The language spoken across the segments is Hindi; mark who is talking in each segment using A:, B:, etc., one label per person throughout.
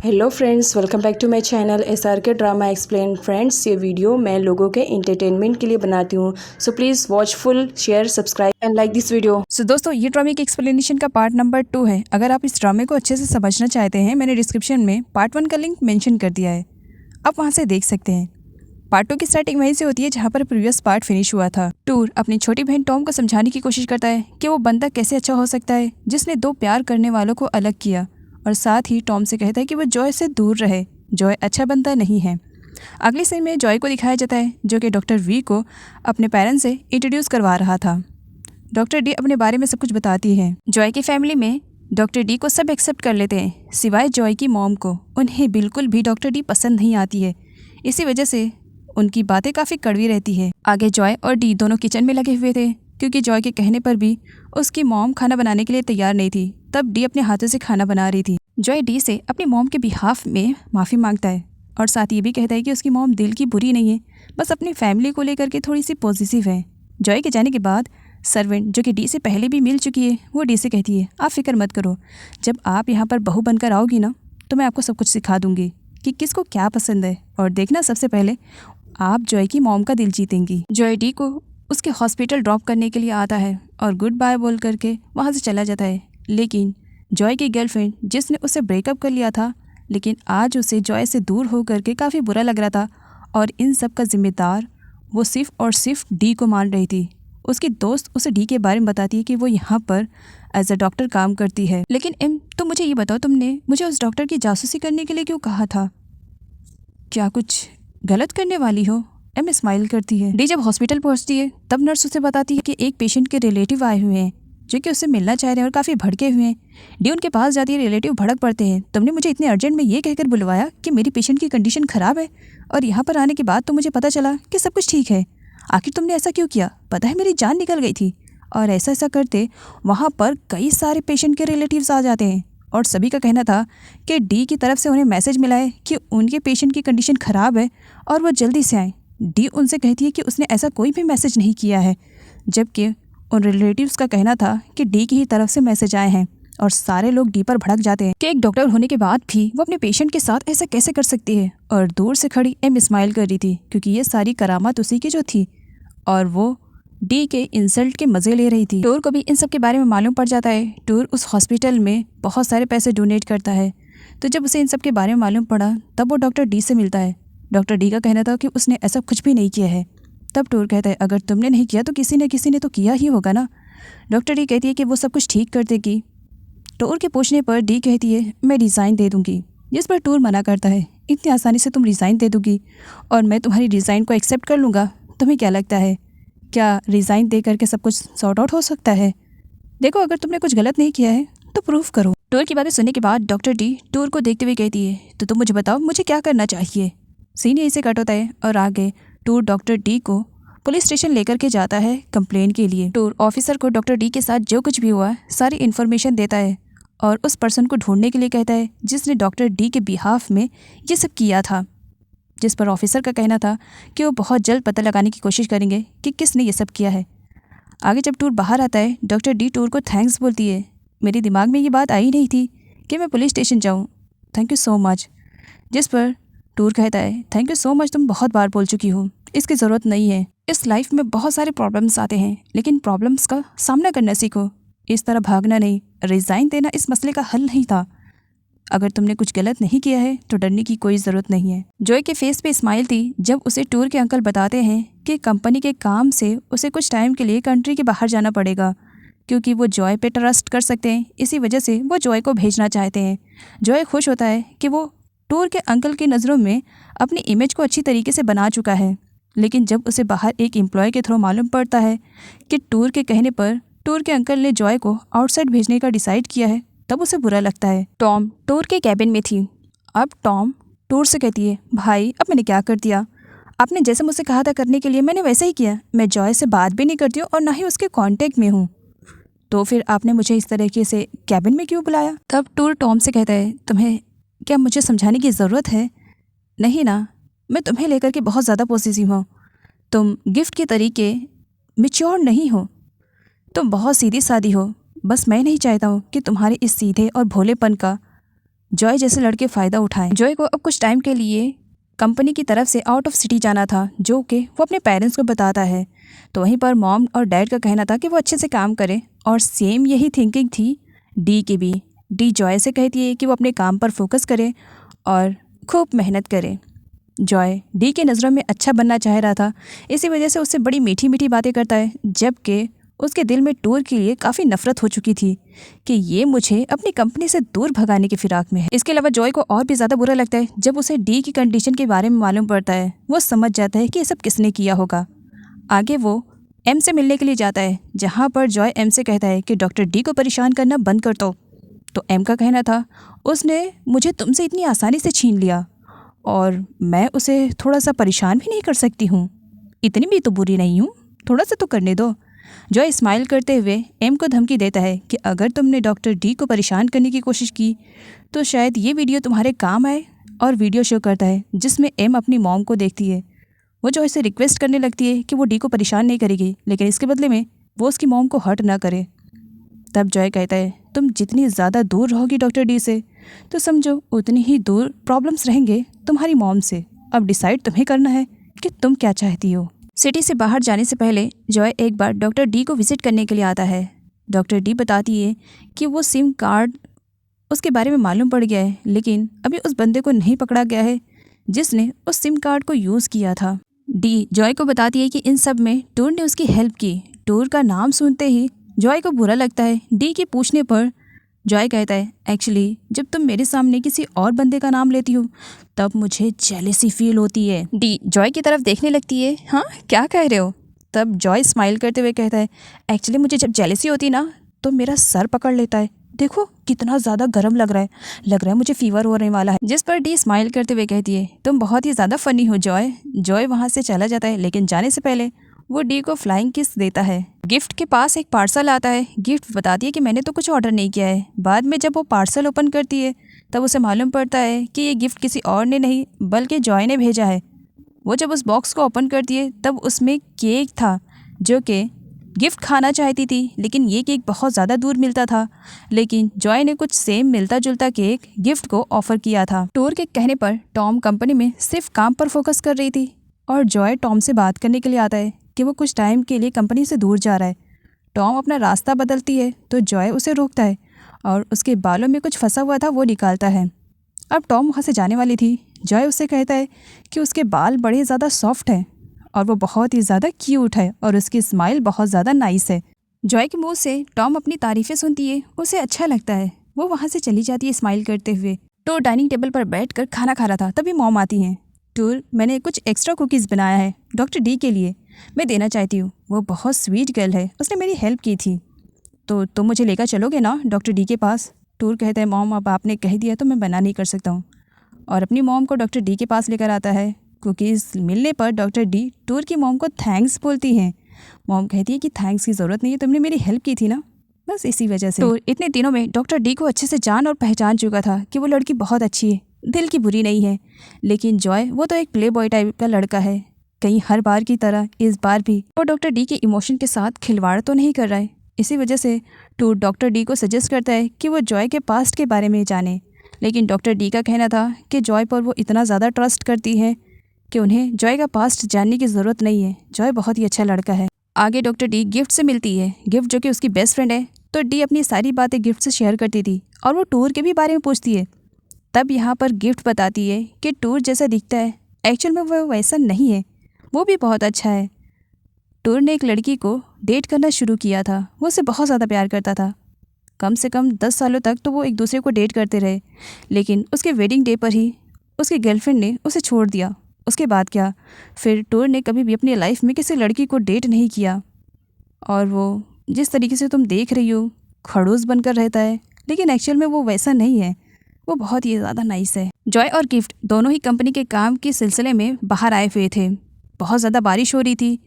A: Hello friends, welcome back to my channel SRK drama explain. Friends, ये वीडियो मैं लोगों के एंटरटेनमेंट के लिए बनाती हूँ, so please watch full, share, subscribe and like this video.
B: So दोस्तों, ये ड्रामे की एक्सप्लेनेशन का पार्ट नंबर 2 है। अगर आप इस ड्रामे को अच्छे से समझना चाहते हैं, मैंने डिस्क्रिप्शन में पार्ट 1 का लिंक मेंशन कर दिया है, आप वहाँ से देख सकते हैं। पार्ट 2 की स्टार्टिंग वहीं से होती है जहाँ पर प्रीवियस पार्ट फिनिश हुआ था। टूर अपनी छोटी बहन टॉम को समझाने की कोशिश करता है कि वो बंदा कैसे अच्छा हो सकता है जिसने दो प्यार करने वालों को अलग किया, और साथ ही टॉम से कहता है कि वो जॉय से दूर रहे, जॉय अच्छा बंदा नहीं है। अगली सीन में जॉय को दिखाया जाता है जो कि डॉक्टर वी को अपने पेरेंट्स से इंट्रोड्यूस करवा रहा था। डॉक्टर डी अपने बारे में सब कुछ बताती है। जॉय की फैमिली में डॉक्टर डी को सब एक्सेप्ट कर लेते हैं सिवाय जॉय की मॉम को। उन्हें बिल्कुल भी डॉक्टर डी पसंद नहीं आती है, इसी वजह से उनकी बातें काफ़ी कड़वी रहती है। आगे जॉय और डी दोनों किचन में लगे हुए थे क्योंकि जॉय के कहने पर भी उसकी मॉम खाना बनाने के लिए तैयार नहीं थी। तब डी अपने हाथों से खाना बना रही थी। जॉय डी से अपनी मॉम के बिहाफ में माफ़ी मांगता है और साथ ये भी कहता है कि उसकी मॉम दिल की बुरी नहीं है, बस अपनी फैमिली को लेकर के थोड़ी सी पॉजिटिव है। जॉय के जाने के बाद सर्वेंट जो कि डी से पहले भी मिल चुकी है, वो डी से कहती है, आप फिक्र मत करो, जब आप यहाँ पर बहू बनकर आओगी ना तो मैं आपको सब कुछ सिखा दूंगी कि किसको क्या पसंद है, और देखना सबसे पहले आप जॉय की मॉम का दिल जीतेंगी। जॉय डी को उसके हॉस्पिटल ड्रॉप करने के लिए आता है और गुड बाय बोल करके वहाँ से चला जाता है। लेकिन जॉय की गर्लफ्रेंड जिसने उससे ब्रेकअप कर लिया था, लेकिन आज उसे जॉय से दूर हो करके काफ़ी बुरा लग रहा था, और इन सब का जिम्मेदार वो सिर्फ और सिर्फ डी को मान रही थी। उसकी दोस्त उसे डी के बारे में बताती है कि वो यहाँ पर एज अ डॉक्टर काम करती है। लेकिन तुम मुझे ये बताओ, तुमने मुझे उस डॉक्टर की जासूसी करने के लिए क्यों कहा था? क्या कुछ गलत करने वाली हो? एम स्माइल करती है। डी जब हॉस्पिटल पहुँचती है तब नर्स उसे बताती है कि एक पेशेंट के रिलेटिव आए हुए हैं जो कि उससे मिलना चाह रहे हैं और काफ़ी भड़के हुए हैं। डी उनके पास जाती है, रिलेटिव भड़क पड़ते हैं, तुमने मुझे इतने अर्जेंट में ये कहकर बुलवाया कि मेरी पेशेंट की कंडीशन ख़राब है, और यहाँ पर आने के बाद तो मुझे पता चला कि सब कुछ ठीक है। आखिर तुमने ऐसा क्यों किया? पता है मेरी जान निकल गई थी। और ऐसा करते वहाँ पर कई सारे पेशेंट के रिलेटिव्स आ जाते हैं और सभी का कहना था कि डी की तरफ से उन्हें मैसेज मिला है कि उनके पेशेंट की कंडीशन ख़राब है और वो जल्दी से आएँ। डी उनसे कहती है कि उसने ऐसा कोई भी मैसेज नहीं किया है, जबकि उन रिलेटिव्स का कहना था कि डी की ही तरफ से मैसेज आए हैं। और सारे लोग डी पर भड़क जाते हैं कि एक डॉक्टर होने के बाद भी वो अपने पेशेंट के साथ ऐसा कैसे कर सकती है। और दूर से खड़ी एम स्माइल कर रही थी क्योंकि ये सारी करामात उसी की जो थी, और वो डी के इंसल्ट के मज़े ले रही थी। टूर को भी इन सब के बारे में मालूम पड़ जाता है। टूर उस हॉस्पिटल में बहुत सारे पैसे डोनेट करता है, तो जब उसे इन सब के बारे में मालूम पड़ा तब वो डॉक्टर डी से मिलता है। डॉक्टर डी का कहना था कि उसने ऐसा कुछ भी नहीं किया है। तब टूर कहता है, अगर तुमने नहीं किया तो किसी ने तो किया ही होगा ना। डॉक्टर डी कहती है कि वो सब कुछ ठीक कर देगी। टूर के पूछने पर डी कहती है, मैं रिज़ाइन दे दूँगी, जिस पर टूर मना करता है, इतनी आसानी से तुम रिज़ाइन दे दोगी और मैं तुम्हारी रिज़ाइन को एक्सेप्ट कर लूँगा? तुम्हें क्या लगता है, क्या रिज़ाइन दे करके सब कुछ सॉर्ट आउट हो सकता है? देखो, अगर तुमने कुछ गलत नहीं किया है तो प्रूफ करो। टूर की बातें सुनने के बाद डॉक्टर डी टूर को देखते हुए कहती है, तो तुम मुझे बताओ मुझे क्या करना चाहिए? सीन यहीं से कट होता है और आगे टूर डॉक्टर डी को पुलिस स्टेशन लेकर के जाता है कंप्लेन के लिए। टूर ऑफिसर को डॉक्टर डी के साथ जो कुछ भी हुआ सारी इन्फॉर्मेशन देता है और उस पर्सन को ढूंढने के लिए कहता है जिसने डॉक्टर डी के बिहाफ में ये सब किया था, जिस पर ऑफिसर का कहना था कि वो बहुत जल्द पता लगाने की कोशिश करेंगे कि किसने ये सब किया है। आगे जब टूर बाहर आता है, डॉक्टर डी टूर को थैंक्स बोलती है, मेरे दिमाग में ये बात आई नहीं थी कि मैं पुलिस स्टेशन जाऊँ, थैंक यू सो मच। जिस पर टूर कहता है, थैंक यू सो मच, तुम बहुत बार बोल चुकी हो, इसकी ज़रूरत नहीं है। इस लाइफ में बहुत सारे प्रॉब्लम्स आते हैं, लेकिन प्रॉब्लम्स का सामना करना सीखो, इस तरह भागना नहीं। रिज़ाइन देना इस मसले का हल नहीं था। अगर तुमने कुछ गलत नहीं किया है तो डरने की कोई ज़रूरत नहीं है। जॉय के फेस पे स्माइल थी जब उसे टूर के अंकल बताते हैं कि कंपनी के काम से उसे कुछ टाइम के लिए कंट्री के बाहर जाना पड़ेगा, क्योंकि वो जॉय पे ट्रस्ट कर सकते हैं, इसी वजह से वो जॉय को भेजना चाहते हैं। जॉय खुश होता है कि वो टूर के अंकल की नज़रों में अपनी इमेज को अच्छी तरीके से बना चुका है। लेकिन जब उसे बाहर एक एम्प्लॉय के थ्रू मालूम पड़ता है कि टूर के कहने पर टूर के अंकल ने जॉय को आउटसाइड भेजने का डिसाइड किया है, तब उसे बुरा लगता है। टॉम टूर के कैबिन में थी। अब टॉम टूर से कहती है, भाई अब मैंने क्या कर दिया? आपने जैसे मुझसे कहा था करने के लिए मैंने वैसे ही किया। मैं जॉय से बात भी नहीं करती हूँ और ना ही उसके कांटेक्ट में हूँ, तो फिर आपने मुझे इस तरीके से कैबिन में क्यों बुलाया? तब टूर टॉम से कहता है, तुम्हें क्या मुझे समझाने की ज़रूरत है? नहीं ना, मैं तुम्हें लेकर के बहुत ज़्यादा पॉजिटिव हूँ। तुम गिफ्ट के तरीके मैच्योर नहीं हो, तुम बहुत सीधी सादी हो। बस मैं नहीं चाहता हूँ कि तुम्हारे इस सीधे और भोलेपन का जॉय जैसे लड़के फ़ायदा उठाएं। जॉय को अब कुछ टाइम के लिए कंपनी की तरफ से आउट ऑफ सिटी जाना था, जो कि वो अपने पेरेंट्स को बताता है। तो वहीं पर मॉम और डैड का कहना था कि वो अच्छे से काम करे, और सेम यही थिंकिंग थी डी की भी। डी जॉय से कहती है कि वो अपने काम पर फोकस करे और खूब मेहनत करे। जॉय डी के नज़रों में अच्छा बनना चाह रहा था, इसी वजह से उससे बड़ी मीठी मीठी बातें करता है, जबकि उसके दिल में टूर के लिए काफ़ी नफरत हो चुकी थी कि ये मुझे अपनी कंपनी से दूर भगाने की फिराक में है। इसके अलावा जॉय को और भी ज़्यादा बुरा लगता है जब उसे डी की कंडीशन के बारे में मालूम पड़ता है। वो समझ जाता है कि ये सब किसने किया होगा। आगे वो एम से मिलने के लिए जाता है, जहाँ पर जॉय एम से कहता है कि डॉक्टर डी को परेशान करना बंद कर दो। तो एम का कहना था, उसने मुझे तुमसे इतनी आसानी से छीन लिया और मैं उसे थोड़ा सा परेशान भी नहीं कर सकती हूँ। इतनी भी तो बुरी नहीं हूँ, थोड़ा सा तो करने दो। जॉय स्माइल करते हुए एम को धमकी देता है कि अगर तुमने डॉक्टर डी को परेशान करने की कोशिश की तो शायद ये वीडियो तुम्हारे काम आए, और वीडियो शो करता है जिसमें एम अपनी मॉम को देखती है। वो जॉय से रिक्वेस्ट करने लगती है कि वो डी को परेशान नहीं करेगी, लेकिन इसके बदले में वो उसकी मॉम को हर्ट ना करे। तब जॉय कहता है, तुम जितनी ज़्यादा दूर रहोगी डॉक्टर डी से, तो समझो उतनी ही दूर प्रॉब्लम्स रहेंगे तुम्हारी मॉम से। अब डिसाइड तुम्हें करना है कि तुम क्या चाहती हो। सिटी से बाहर जाने से पहले जॉय एक बार डॉक्टर डी को विजिट करने के लिए आता है। डॉक्टर डी बताती है कि वो सिम कार्ड उसके बारे में मालूम पड़ गया है, लेकिन अभी उस बंदे को नहीं पकड़ा गया है जिसने उस सिम कार्ड को यूज़ किया था। डी जॉय को बताती है कि इन सब में टूर ने उसकी हेल्प की। टूर का नाम सुनते ही जॉय को बुरा लगता है। डी के पूछने पर जॉय कहता है, एक्चुअली जब तुम मेरे सामने किसी और बंदे का नाम लेती हो तब मुझे जेलसी फील होती है। डी जॉय की तरफ देखने लगती है, हाँ क्या कह रहे हो? तब जॉय स्माइल करते हुए कहता है, एक्चुअली मुझे जब जेलसी होती ना तो मेरा सर पकड़ लेता है। देखो कितना ज़्यादा गर्म लग रहा है मुझे फीवर होने वाला है। जिस पर डी स्माइल करते हुए कहती है, तुम बहुत ही ज़्यादा फ़नी हो जॉय। जॉय वहाँ से चला जाता है, लेकिन जाने से पहले वो डी को फ्लाइंग किस देता है। गिफ्ट के पास एक पार्सल आता है। गिफ्ट बताती है कि मैंने तो कुछ ऑर्डर नहीं किया है। बाद में जब वो पार्सल ओपन करती है तब उसे मालूम पड़ता है कि ये गिफ्ट किसी और ने नहीं बल्कि जॉय ने भेजा है। वो जब उस बॉक्स को ओपन करती है तब उसमें केक था, जो कि गिफ्ट खाना चाहती थी, लेकिन ये केक बहुत ज़्यादा दूर मिलता था। लेकिन जॉय ने कुछ सेम मिलता जुलता केक गिफ्ट को ऑफ़र किया था। टूर के कहने पर टॉम कंपनी में सिर्फ काम पर फोकस कर रही थी, और जॉय टॉम से बात करने के लिए आता है कि वो कुछ टाइम के लिए कंपनी से दूर जा रहा है। टॉम अपना रास्ता बदलती है तो जॉय उसे रोकता है और उसके बालों में कुछ फंसा हुआ था वो निकालता है। अब टॉम वहाँ से जाने वाली थी। जॉय उससे कहता है कि उसके बाल बड़े ज़्यादा सॉफ्ट हैं और वो बहुत ही ज़्यादा क्यूट है और उसकी स्माइल बहुत ज़्यादा नाइस है। जॉय के मुंह से टॉम अपनी तारीफ़ें सुनती है, उसे अच्छा लगता है। वो वहाँ से चली जाती है स्माइल करते हुए। टूर डाइनिंग टेबल पर बैठकर खाना खा रहा था, तभी मॉम आती हैं। टूर, मैंने कुछ एक्स्ट्रा कुकीज़ बनाया है डॉक्टर डी के लिए, मैं देना चाहती हूँ। वो बहुत स्वीट गर्ल है, उसने मेरी हेल्प की थी, तो तुम मुझे लेकर चलोगे ना डॉक्टर डी के पास? टूर कहता है, मॉम अब आपने कह दिया तो मैं मना नहीं कर सकता हूँ, और अपनी मॉम को डॉक्टर डी के पास लेकर आता है। कुकीज़ मिलने पर डॉक्टर डी टूर की मॉम को थैंक्स बोलती हैं। मॉम कहती है कि थैंक्स की ज़रूरत नहीं है, तुमने मेरी हेल्प की थी ना, बस इसी वजह से। टूर इतने दिनों में डॉक्टर डी को अच्छे से जान और पहचान चुका था कि वो लड़की बहुत अच्छी है, दिल की बुरी नहीं है। लेकिन जॉय, वो तो एक प्ले बॉय टाइप का लड़का है। कहीं हर बार की तरह इस बार भी वो डॉक्टर डी के इमोशन के साथ खिलवाड़ तो नहीं कर रहा है। इसी वजह से टूर डॉक्टर डी को सजेस्ट करता है कि वो जॉय के पास्ट के बारे में जाने, लेकिन डॉक्टर डी का कहना था कि जॉय पर वो इतना ज़्यादा ट्रस्ट करती है कि उन्हें जॉय का पास्ट जानने की ज़रूरत नहीं है। जॉय बहुत ही अच्छा लड़का है। आगे डॉक्टर डी गिफ्ट से मिलती है। गिफ्ट जो कि उसकी बेस्ट फ्रेंड है, तो डी अपनी सारी बातें गिफ्ट से शेयर करती थी और वो टूर के भी बारे में पूछती है। तब यहाँ पर गिफ्ट बताती है कि टूर जैसा दिखता है, एक्चुअल में वो वैसा नहीं है, वो भी बहुत अच्छा है। टूर ने एक लड़की को डेट करना शुरू किया था, वो उसे बहुत ज़्यादा प्यार करता था। कम से कम 10 सालों तक तो वो एक दूसरे को डेट करते रहे, लेकिन उसके वेडिंग डे पर ही उसकी गर्लफ्रेंड ने उसे छोड़ दिया। उसके बाद क्या, फिर टूर ने कभी भी अपनी लाइफ में किसी लड़की को डेट नहीं किया, और वो जिस तरीके से तुम देख रही हो खड़ूस बनकर रहता है, लेकिन एक्चुअल में वो वैसा नहीं है, वो बहुत ही ज़्यादा नाइस है। जॉय और गिफ्ट दोनों ही कंपनी के काम के सिलसिले में बाहर आए हुए थे। बहुत ज़्यादा बारिश हो रही थी।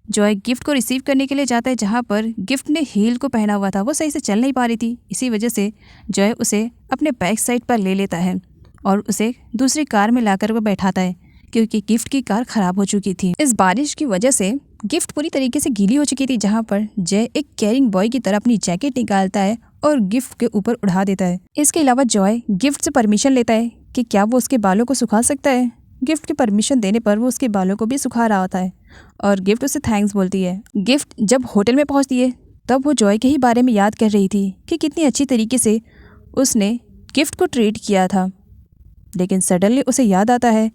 B: जॉय गिफ्ट को रिसीव करने के लिए जाता है, जहाँ पर गिफ्ट ने हील को पहना हुआ था, वो सही से चल नहीं पा रही थी। इसी वजह से जॉय उसे अपने बैक साइड पर ले लेता है और उसे दूसरी कार में लाकर वो बैठाता है, क्योंकि गिफ्ट की कार ख़राब हो चुकी थी। इस बारिश की वजह से गिफ्ट पूरी तरीके से गीली हो चुकी थी, जहाँ पर जय एक केयरिंग बॉय की तरह अपनी जैकेट निकालता है और गिफ्ट के ऊपर उड़ा देता है। इसके अलावा जॉय गिफ्ट से परमिशन लेता है कि क्या वो उसके बालों को सुखा सकता है। गिफ्ट की परमिशन देने पर वो उसके बालों को भी सुखा रहा होता है और गिफ्ट उसे थैंक्स बोलती है। गिफ्ट जब होटल में पहुंचती है तब वो जॉय के ही बारे में याद कर रही थी कि कितनी अच्छी तरीके से उसने गिफ्ट को ट्रीट किया था। लेकिन सडनली उसे याद आता है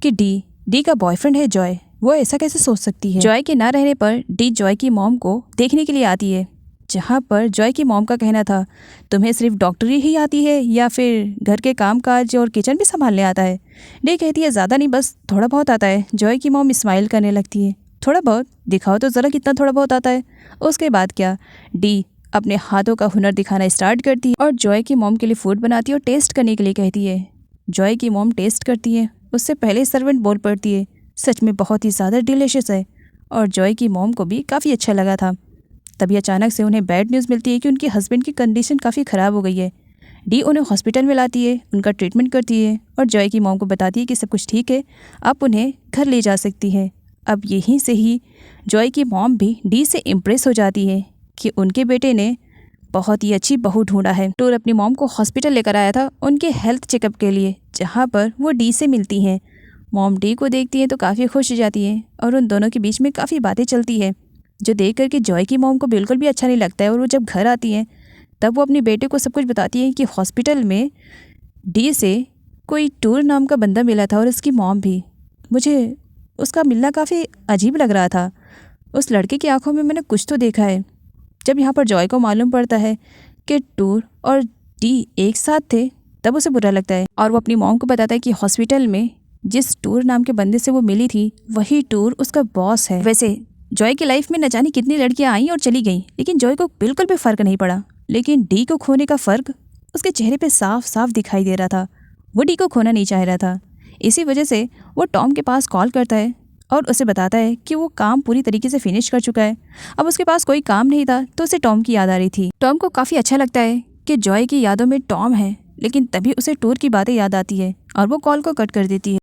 B: कि डी का बॉयफ्रेंड है जॉय। वो ऐसा कैसे सोच सकती है। जॉय के ना रहने पर डी जॉय की मॉम को देखने के लिए आती है, जहाँ पर जॉय की मॉम का कहना था तुम्हें सिर्फ डॉक्टरी ही आती है या फिर घर के काम काज और किचन भी संभालने आता है। डी कहती है ज़्यादा नहीं, बस थोड़ा बहुत आता है। जॉय की मॉम स्माइल करने लगती है। थोड़ा बहुत दिखाओ तो ज़रा कितना थोड़ा बहुत आता है। उसके बाद क्या, डी अपने हाथों का हुनर दिखाना स्टार्ट करती है और जॉय की मॉम के लिए फूड बनाती है और टेस्ट करने के लिए कहती है। जॉय की मॉम टेस्ट करती है, उससे पहले सर्वेंट बोल पड़ती है सच में बहुत ही ज़्यादा डिलीशियस है। और जॉय की मॉम को भी काफ़ी अच्छा लगा था। तभी अचानक से उन्हें बैड न्यूज़ मिलती है कि उनके हस्बैंड की कंडीशन काफ़ी ख़राब हो गई है। डी उन्हें हॉस्पिटल में लाती है, उनका ट्रीटमेंट करती है और जॉय की मॉम को बताती है कि सब कुछ ठीक है, आप उन्हें घर ले जा सकती हैं। अब यहीं से ही जॉय की मॉम भी डी से इम्प्रेस हो जाती है कि उनके बेटे ने बहुत ही अच्छी बहू ढूंढा है। टूर अपनी मॉम को हॉस्पिटल लेकर आया था उनके हेल्थ चेकअप के लिए, जहाँ पर वो डी से मिलती हैं। मॉम डी को देखती है तो काफ़ी खुश हो जाती है और उन दोनों के बीच में काफ़ी बातें चलती है, जो देख करके जॉय की मॉम को बिल्कुल भी अच्छा नहीं लगता है। और वो जब घर आती हैं तब वो अपने बेटे को सब कुछ बताती है कि हॉस्पिटल में डी से कोई टूर नाम का बंदा मिला था और उसकी मॉम भी। मुझे उसका मिलना काफ़ी अजीब लग रहा था। उस लड़के की आंखों में मैंने कुछ तो देखा है। जब यहाँ पर जॉय को मालूम पड़ता है कि टूर और डी एक साथ थे तब उसे बुरा लगता है और वो अपनी मॉम को बताता है कि हॉस्पिटल में जिस टूर नाम के बंदे से वो मिली थी वही टूर उसका बॉस है। वैसे जॉय की लाइफ में न जाने कितनी लड़कियां आई और चली गईं, लेकिन जॉय को बिल्कुल भी फ़र्क नहीं पड़ा। लेकिन डी को खोने का फ़र्क उसके चेहरे पे साफ साफ दिखाई दे रहा था। वो डी को खोना नहीं चाह रहा था। इसी वजह से वो टॉम के पास कॉल करता है और उसे बताता है कि वो काम पूरी तरीके से फिनिश कर चुका है। अब उसके पास कोई काम नहीं था तो उसे टॉम की याद आ रही थी। टॉम को काफ़ी अच्छा लगता है कि जॉय की यादों में टॉम है, लेकिन तभी उसे टूर की बातें याद आती है और वो कॉल को कट कर देती है।